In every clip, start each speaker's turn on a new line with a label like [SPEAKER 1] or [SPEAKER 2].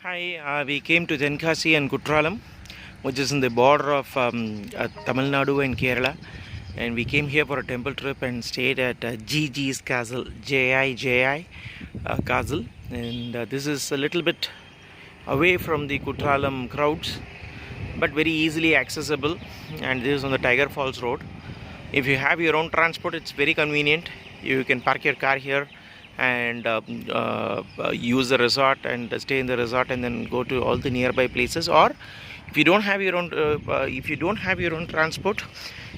[SPEAKER 1] Hi, we came to Tenkasi and Kutralam, which is in the border of Tamil Nadu and Kerala. And we came here for a temple trip and stayed at GG's Castle, JI Castle. And this is a little bit away from the Kutralam crowds, but very easily accessible. And this is on the Tiger Falls Road. If you have your own transport, it's very convenient. You can park your car here and use the resort and stay in the resort and then go to all the nearby places. Or if you don't have your own transport,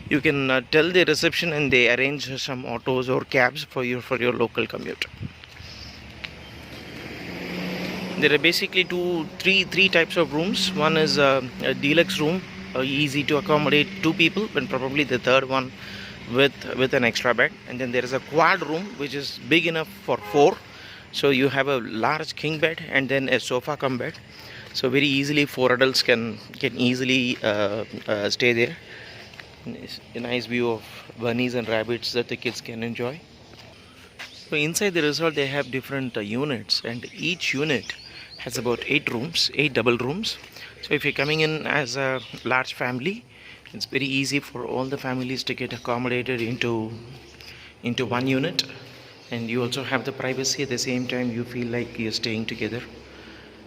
[SPEAKER 1] you can tell the reception and they arrange some autos or cabs for your local commute. There are basically three types of rooms. One is a deluxe room, easy to accommodate two people, and probably the third one with an extra bed. And then there is a quad room which is big enough for four, so you have a large king bed and then a sofa cum bed, so very easily four adults can easily stay there. A nice view of bunnies and rabbits that the kids can enjoy. So inside the resort they have different units, and each unit has about 8 rooms, 8 double rooms. So if you're coming in as a large family, it's very easy for all the families to get accommodated into one unit, and you also have the privacy. At the same time, you feel like you're staying together.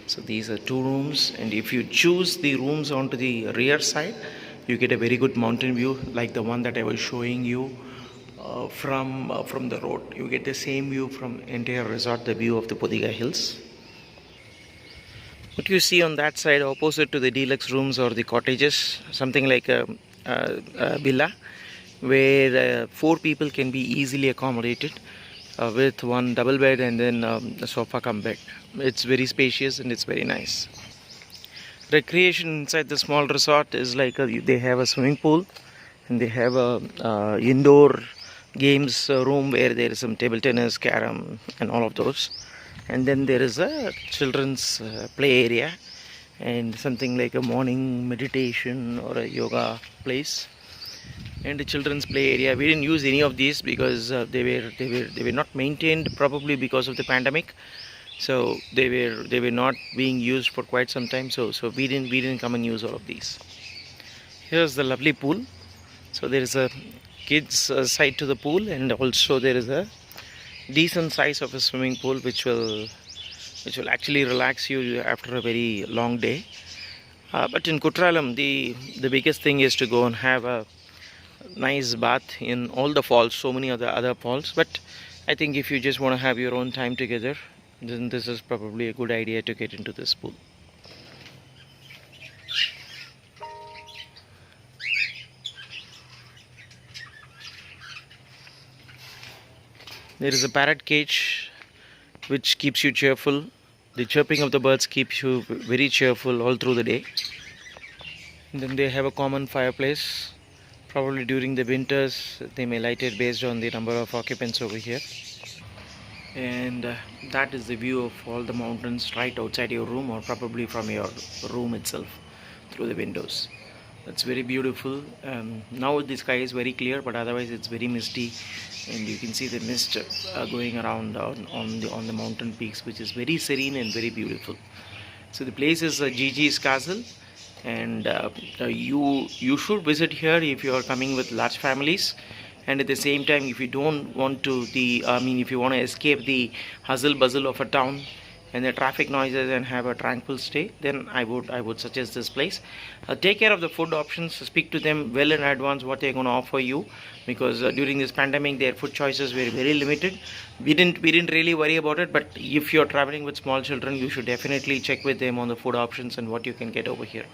[SPEAKER 1] So these are 2 rooms, and if you choose the rooms onto the rear side, you get a very good mountain view like the one that I was showing you from the road. You get the same view from entire resort, the view of the Podiga Hills. What you see on that side opposite to the deluxe rooms or the cottages, something like a villa where 4 people can be easily accommodated with one double bed and then a sofa cum bed. It's very spacious and it's very nice. Recreation inside the small resort is like they have a swimming pool, and they have a indoor games room where there is some table tennis, carom and all of those. And then there is a children's play area and something like a morning meditation or a yoga place. And the children's play area, we didn't use any of these because they were not maintained, probably because of the pandemic. So they were not being used for quite some time. So we didn't come and use all of these. Here's the lovely pool. So there is a kids side to the pool, and also there is a decent size of a swimming pool which will actually relax you after a very long day. But in Kutralam, the biggest thing is to go and have a nice bath in all the falls, so many other falls. But I think if you just want to have your own time together, then this is probably a good idea to get into this pool. There is a parrot cage which keeps you cheerful. The chirping of the birds keeps you very cheerful all through the day. And then they have a common fireplace. Probably during the winters they may light it based on the number of occupants over here. And that is the view of all the mountains right outside your room, or probably from your room itself through the windows. That's very beautiful. Now the sky is very clear, but otherwise it's very misty, and you can see the mist going around on the mountain peaks, which is very serene and very beautiful. So the place is GG's Castle, and you should visit here if you are coming with large families. And at the same time, if you don't want to if you want to escape the hustle bustle of a town and the traffic noises and have a tranquil stay, then I would suggest this place. Take care of the food options. Speak to them well in advance what they're going to offer you, because during this pandemic their food choices were very limited. We didn't really worry about it, but if you're traveling with small children, you should definitely check with them on the food options and what you can get over here.